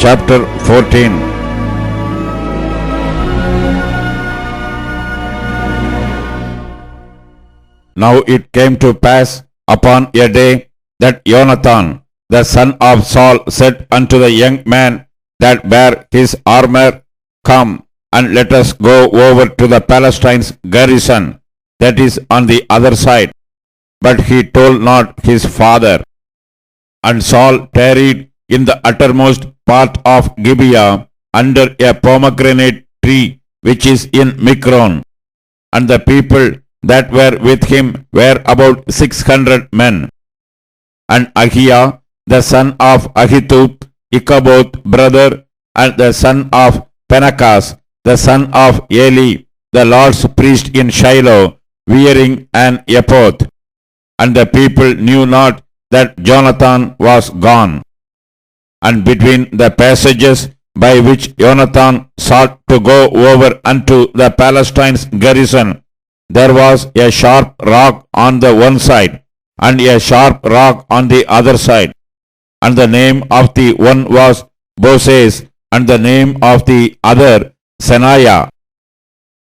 chapter 14. Now it came to pass upon a day that Jonathan, the son of Saul, said unto the young man that bare his armor, Come, and let us go over to the Palestine's garrison that is on the other side. But he told not his father. And Saul tarried in the uttermost part of Gibeah under a pomegranate tree which is in Micron. And the people that were with him were about 600 men. And Ahiah, the son of Ahitub, Ichabod's brother, and the son of Phinehas, the son of Eli, the Lord's priest in Shiloh, wearing an ephod. And the people knew not that Jonathan was gone. And between the passages by which Jonathan sought to go over unto the Palestine's garrison, there was a sharp rock on the one side, and a sharp rock on the other side. And the name of the one was Boses, and the name of the other Senaiah.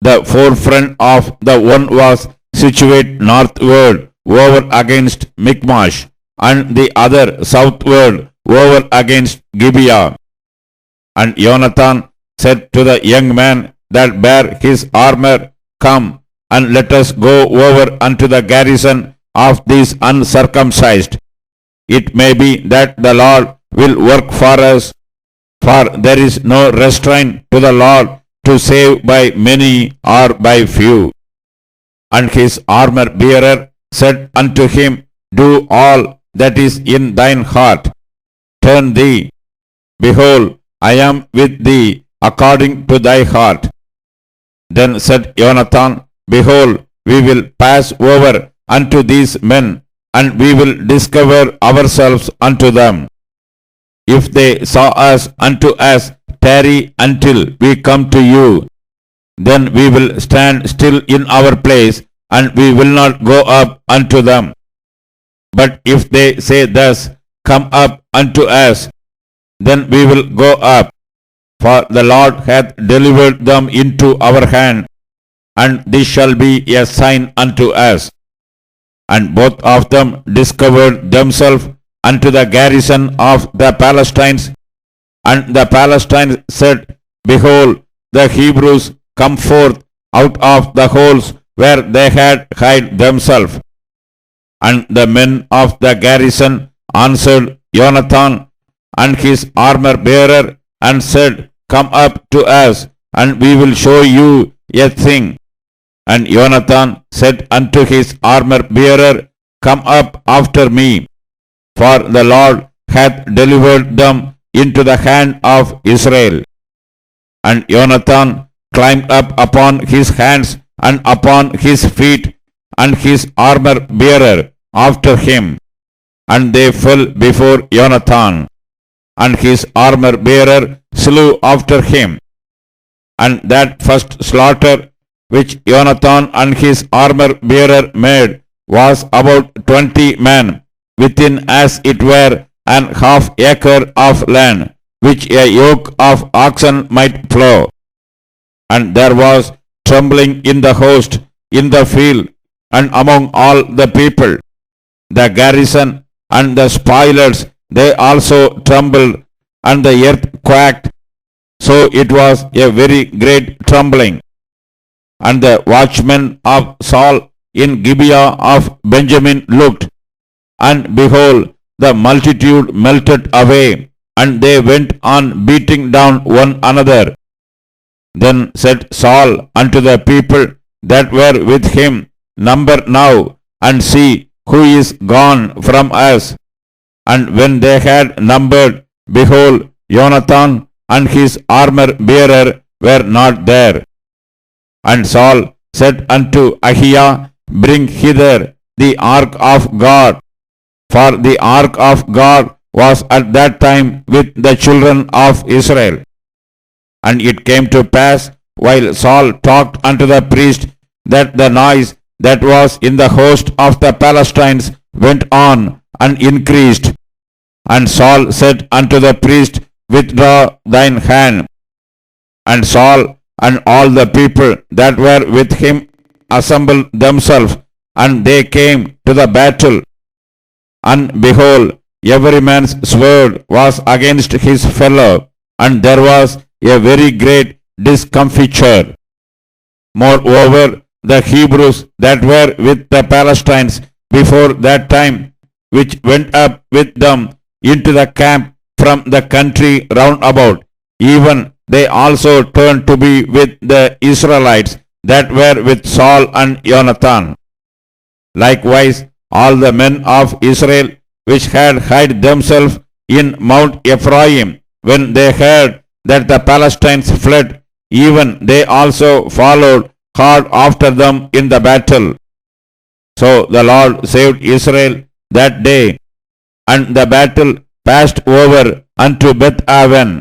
The forefront of the one was situate northward over against Michmash, and the other southward over against Gibeah. And Jonathan said to the young man that bare his armor, Come, and let us go over unto the garrison of these uncircumcised. It may be that the Lord will work for us, for there is no restraint to the Lord to save by many or by few. And his armor bearer said unto him, Do all that is in thine heart. Turn thee. Behold, I am with thee according to thy heart. Then said Jonathan, Behold, we will pass over unto these men, and we will discover ourselves unto them. If they saw us unto us, tarry until we come to you. Then we will stand still in our place, and we will not go up unto them. But if they say thus, Come up unto us, then we will go up, for the Lord hath delivered them into our hand, and this shall be a sign unto us. And both of them discovered themselves unto the garrison of the Palestines, and the Palestines said, Behold, the Hebrews come forth out of the holes where they had hid themselves. And the men of the garrison answered Jonathan and his armor bearer, and said, Come up to us, and we will show you a thing. And Jonathan said unto his armor bearer, Come up after me, for the Lord hath delivered them into the hand of Israel. And Jonathan climbed up upon his hands and upon his feet, and his armor bearer after him. And they fell before Jonathan, and his armor bearer slew after him. And that first slaughter which Jonathan and his armor bearer made was about 20 men, within as it were an half acre of land, which a yoke of oxen might plow. And there was trembling in the host, in the field, and among all the people. The garrison and the spoilers, they also trembled, and the earth quaked, so it was a very great trembling. And the watchmen of Saul in Gibeah of Benjamin looked, and behold, the multitude melted away, and they went on beating down one another. Then said Saul unto the people that were with him, Number now, and see who is gone from us. And when they had numbered, behold, Jonathan and his armor bearer were not there. And Saul said unto Ahiah, Bring hither the ark of God, for the ark of God was at that time with the children of Israel. And it came to pass, while Saul talked unto the priest, that the noise that was in the host of the Palestines went on and increased. And Saul said unto the priest withdraw thine hand. And Saul and all the people that were with him assembled themselves, and they came to the battle. And behold, every man's sword was against his fellow, and there was a very great discomfiture. Moreover, the Hebrews that were with the Palestinians before that time, which went up with them into the camp from the country round about, even they also turned to be with the Israelites that were with Saul and Jonathan. Likewise, all the men of Israel which had hid themselves in Mount Ephraim, when they heard that the Palestinians fled, even they also followed hard after them in the battle. So the Lord saved Israel that day, and the battle passed over unto Beth Aven.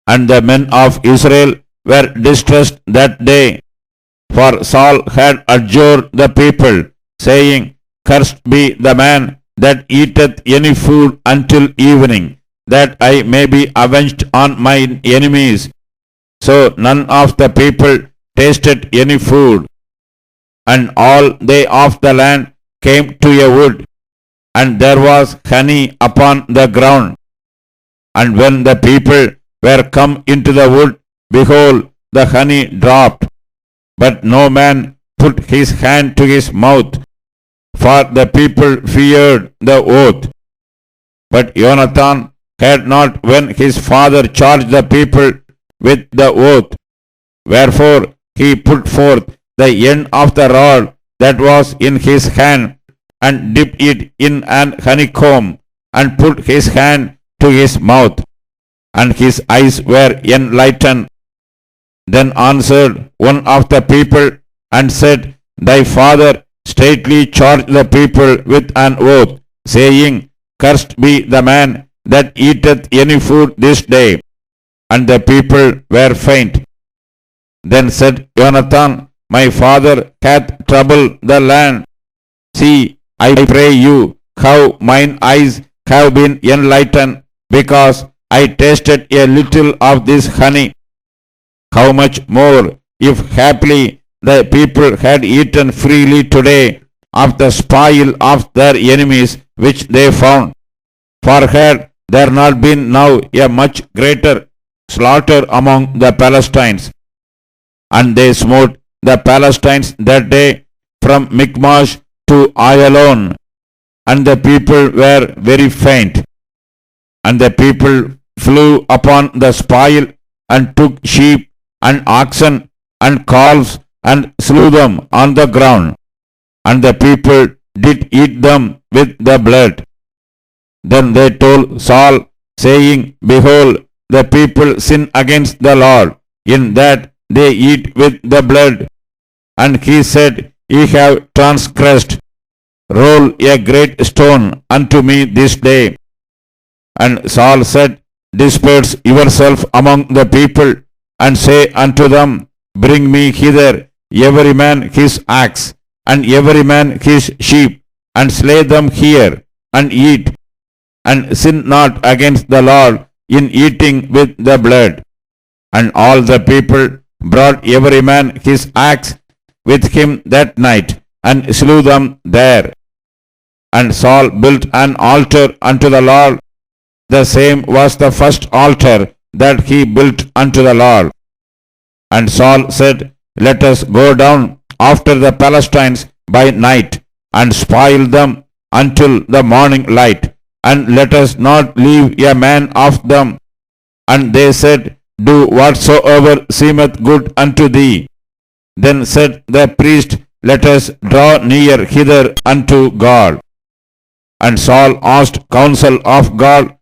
And the men of Israel were distressed that day, for Saul had adjured the people, saying, Cursed be the man that eateth any food until evening, that I may be avenged on mine enemies. So none of the people tasted any food. And all they of the land came to a wood, and there was honey upon the ground. And when the people were come into the wood, behold, the honey dropped. But no man put his hand to his mouth, for the people feared the oath. But Jonathan had not when his father charged the people with the oath. Wherefore he put forth the end of the rod that was in his hand, and dipped it in an honeycomb, and put his hand to his mouth, and his eyes were enlightened. Then answered one of the people, and said, Thy father straitly charged the people with an oath, saying, Cursed be the man that eateth any food this day. And the people were faint. Then said Jonathan, My father hath troubled the land. See, I pray you, how mine eyes have been enlightened, because I tasted a little of this honey. How much more, if happily the people had eaten freely today of the spoil of their enemies which they found. For had there not been now a much greater slaughter among the Palestinians? And they smote the Palestinians that day from Michmash to Ayalon, and the people were very faint. And the people flew upon the spoil, and took sheep and oxen and calves, and slew them on the ground. And the people did eat them with the blood. Then they told Saul, saying, Behold, the people sin against the Lord, in that they eat with the blood. And he said, Ye have transgressed. Roll a great stone unto me this day. And Saul said, Disperse yourself among the people, and say unto them, Bring me hither every man his axe, and every man his sheep, and slay them here, and eat, and sin not against the Lord in eating with the blood. And all the people brought every man his axe with him that night, and slew them there. And Saul built an altar unto the Lord. The same was the first altar that he built unto the Lord. And Saul said, Let us go down after the Palestinians by night, and spoil them until the morning light, and let us not leave a man of them. And they said, Do whatsoever seemeth good unto thee. Then said the priest, Let us draw near hither unto God. And Saul asked counsel of God,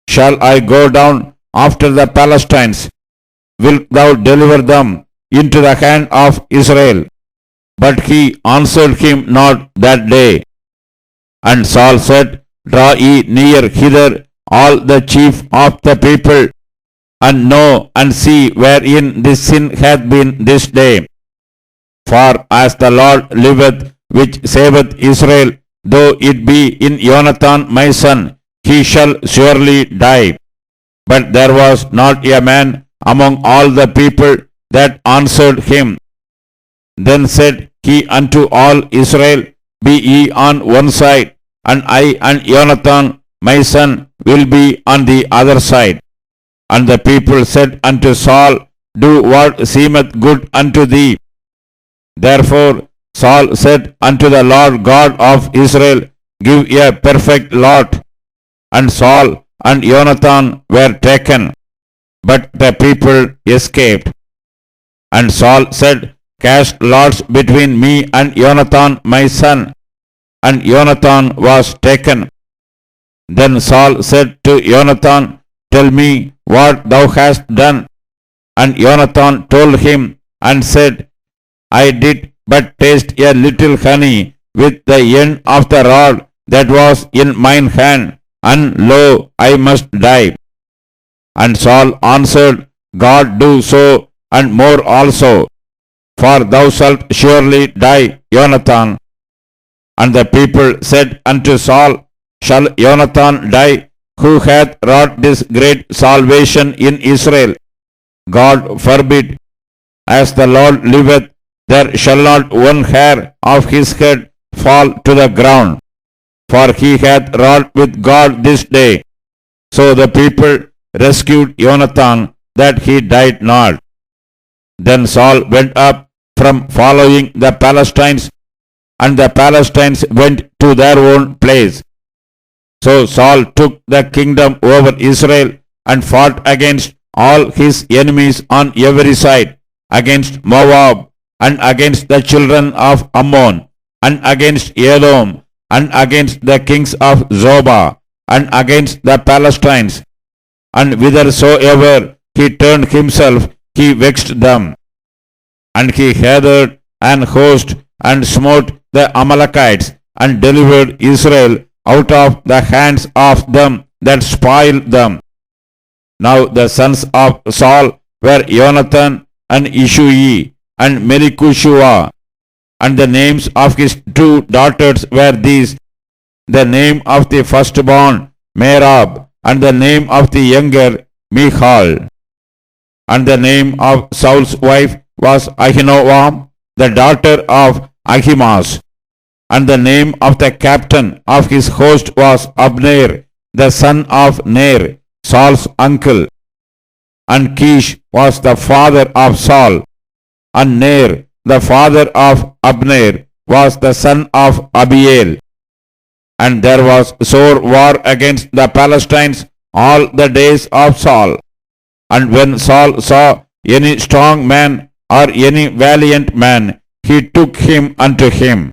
Shall I go down after the Palestinians? Wilt thou deliver them into the hand of Israel? But he answered him not that day. And Saul said, Draw ye near hither all the chief of the people, and know and see wherein this sin hath been this day. For as the Lord liveth, which saveth Israel, though it be in Jonathan my son, he shall surely die. But there was not a man among all the people that answered him. Then said he unto all Israel, Be ye on one side, and I and Jonathan my son will be on the other side. And the people said unto Saul, Do what seemeth good unto thee. Therefore Saul said unto the Lord God of Israel, Give a perfect lot. And Saul and Jonathan were taken, but the people escaped. And Saul said, Cast lots between me and Jonathan my son. And Jonathan was taken. Then Saul said to Jonathan, Tell me what thou hast done. And Jonathan told him and said, I did but taste a little honey with the end of the rod that was in mine hand, and lo, I must die. And Saul answered, God do so, and more also, for thou shalt surely die, Jonathan. And the people said unto Saul, Shall Jonathan die, who hath wrought this great salvation in Israel? God forbid. As the Lord liveth, there shall not one hair of his head fall to the ground, for he hath wrought with God this day. So the people rescued Jonathan, that he died not. Then Saul went up from following the Palestines, and the Palestines went to their own place. So Saul took the kingdom over Israel and fought against all his enemies on every side, against Moab, and against the children of Ammon, and against Edom, and against the kings of Zobah, and against the Palestines. And whithersoever he turned himself, he vexed them. And he gathered an host, and smote the Amalekites, and delivered Israel out of the hands of them that spoiled them. Now the sons of Saul were Jonathan, and Ishui, and Melchishua, and the names of his two daughters were these: the name of the firstborn Merab, and the name of the younger Michal. And the name of Saul's wife was Ahinoam, the daughter of Ahimaaz. And the name of the captain of his host was Abner, the son of Ner, Saul's uncle. And Kish was the father of Saul, and Ner, the father of Abner, was the son of Abiel. And there was sore war against the Palestines all the days of Saul. And when Saul saw any strong man or any valiant man, he took him unto him.